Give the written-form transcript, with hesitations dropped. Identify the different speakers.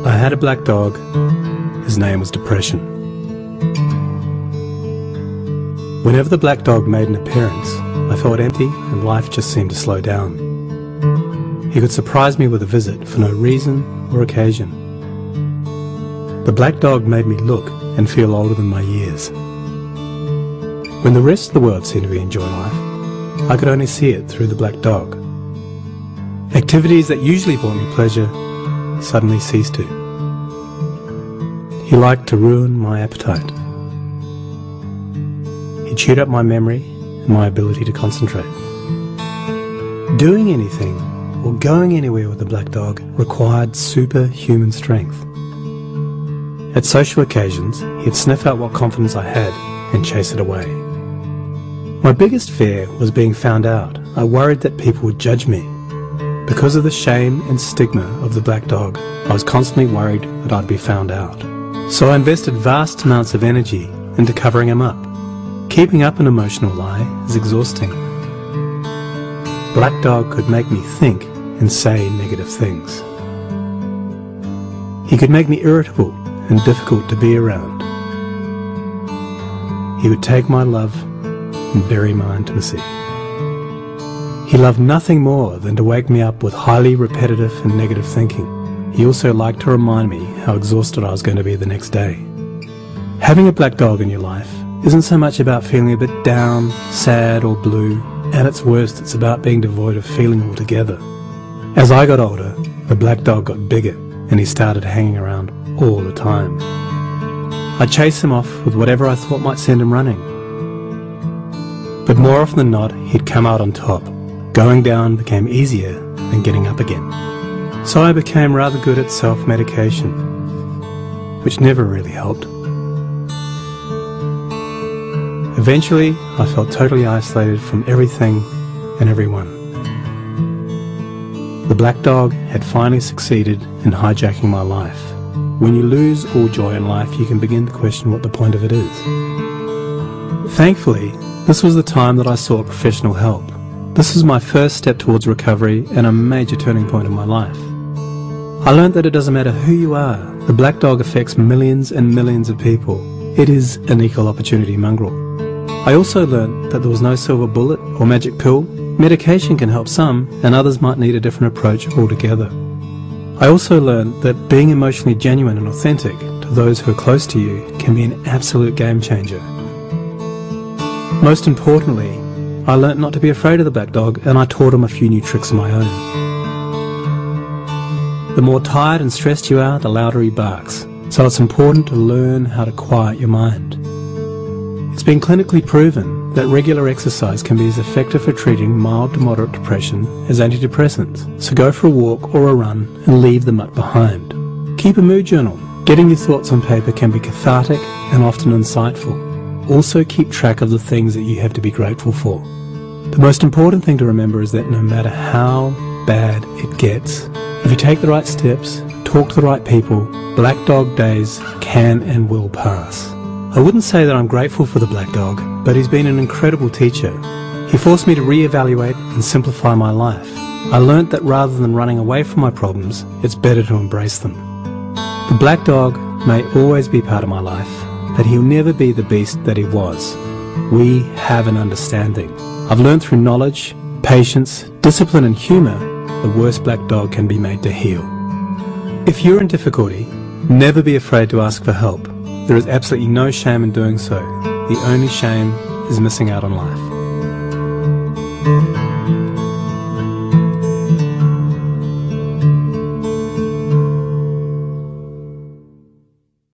Speaker 1: I had a black dog. His name was Depression. Whenever the black dog made an appearance, I felt empty and life just seemed to slow down. He could surprise me with a visit for no reason or occasion. The black dog made me look and feel older than my years. When the rest of the world seemed to be enjoying life, I could only see it through the black dog. Activities that usually brought me pleasure suddenly ceased to. He liked to ruin my appetite. He chewed up my memory and my ability to concentrate. Doing anything or going anywhere with the black dog required superhuman strength. At social occasions, he'd sniff out what confidence I had and chase it away. My biggest fear was being found out. I worried that people would judge me. Because of the shame and stigma of the black dog, I was constantly worried that I'd be found out. So I invested vast amounts of energy into covering him up. Keeping up an emotional lie is exhausting. Black dog could make me think and say negative things. He could make me irritable and difficult to be around. He would take my love and bury my intimacy. He loved nothing more than to wake me up with highly repetitive and negative thinking. He also liked to remind me how exhausted I was going to be the next day. Having a black dog in your life isn't so much about feeling a bit down, sad or blue. At its worst, it's about being devoid of feeling altogether. As I got older, the black dog got bigger and he started hanging around all the time. I'd chase him off with whatever I thought might send him running. But more often than not, he'd come out on top. Going down became easier than getting up again. So I became rather good at self-medication, which never really helped. Eventually, I felt totally isolated from everything and everyone. The black dog had finally succeeded in hijacking my life. When you lose all joy in life, you can begin to question what the point of it is. Thankfully, this was the time that I sought professional help. This was my first step towards recovery and a major turning point in my life. I learned that it doesn't matter who you are, the black dog affects millions and millions of people. It is an equal opportunity mongrel. I also learned that there was no silver bullet or magic pill. Medication can help some, and others might need a different approach altogether. I also learned that being emotionally genuine and authentic to those who are close to you can be an absolute game changer. Most importantly, I learnt not to be afraid of the black dog, and I taught him a few new tricks of my own. The more tired and stressed you are, the louder he barks, so it's important to learn how to quiet your mind. It's been clinically proven that regular exercise can be as effective for treating mild to moderate depression as antidepressants, so go for a walk or a run and leave the muck behind. Keep a mood journal. Getting your thoughts on paper can be cathartic and often insightful. Also keep track of the things that you have to be grateful for. The most important thing to remember is that no matter how bad it gets, if you take the right steps, talk to the right people, black dog days can and will pass. I wouldn't say that I'm grateful for the black dog, but he's been an incredible teacher. He forced me to reevaluate and simplify my life. I learnt that rather than running away from my problems, it's better to embrace them. The black dog may always be part of my life, but he'll never be the beast that he was. We have an understanding. I've learned through knowledge, patience, discipline and humour, the worst black dog can be made to heal. If you're in difficulty, never be afraid to ask for help. There is absolutely no shame in doing so. The only shame is missing out on life.